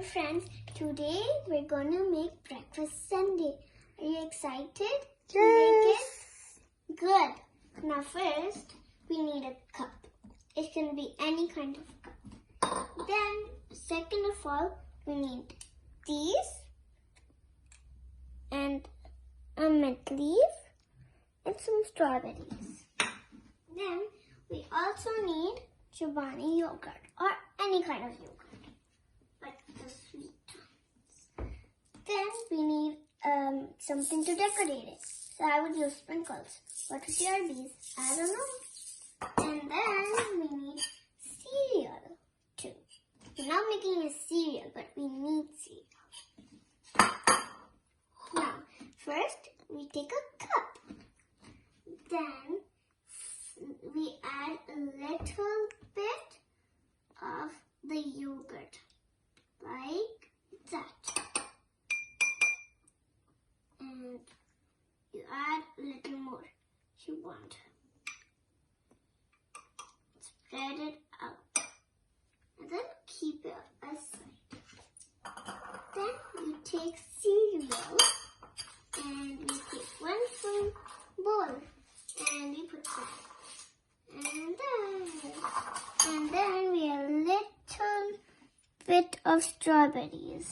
friends, today we're going to make breakfast sundae. Are you excited to Yes. make it? Good. Now first, we need a cup. It can be any kind of cup. Then, second of all, we need these and a mint leaf and some strawberries. Then, we also need Chobani yogurt or any kind of yogurt, but the sweet ones. Then we need something to decorate it. So I would use sprinkles. What would your be? I don't know. And then we need cereal too. We're not making a cereal, but we need cereal. Now, first we take a cup. Then we add a little bit of the yogurt, like that. And you add a little more if you want. Spread it out. And then keep it aside. Then you take cereal and you take one full bowl and you put that. And then we add a little bit of strawberries.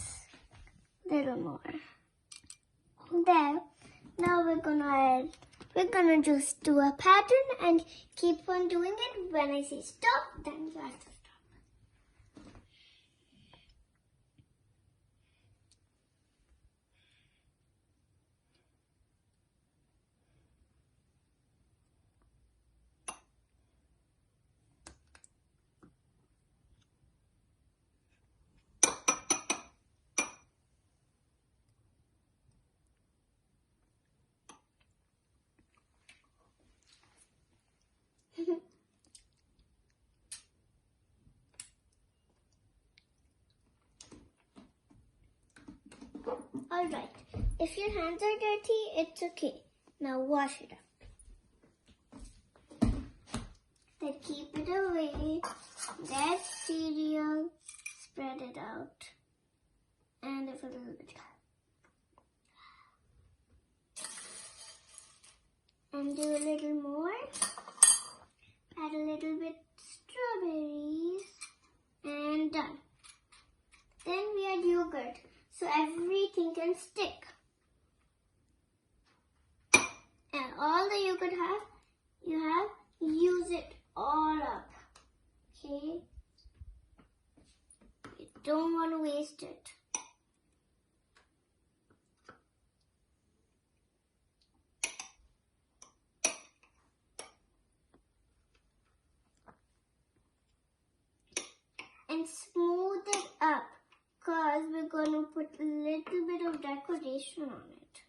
Little more. There. Now we're gonna just do a pattern and keep on doing it. When I say stop, then you have to stop. Alright, if your hands are dirty, it's okay. Now wash it up. Then keep it away. That cereal, spread it out. And a little bit. And do a little more. Add a little bit strawberries. And done. Then we add yogurt, so everything can stick. And all the yogurt use it all up. Okay? You don't want to waste it. And smooth it up, because we're going to put a little bit of decoration on it.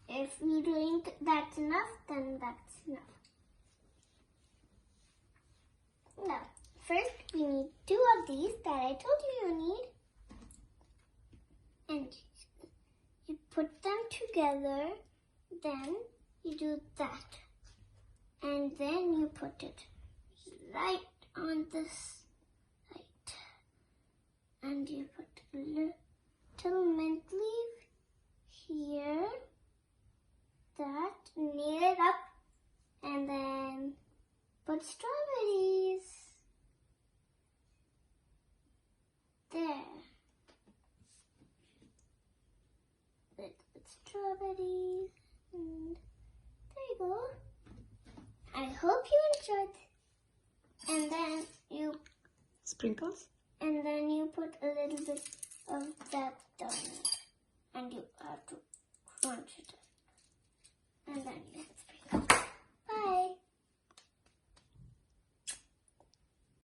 If you think that's enough, then that's enough. Now, first we need 2 of these that I told you need. And you put them together. Then you do that. And then you put it right on this side. And you put a little mint leaf here. That, nail it up. And then put strawberries. There. With strawberries. And there you go. I hope you enjoyed. And then you Sprinkles? And then you put a little bit of that down there. And you have to crunch it up. And then you sprinkle.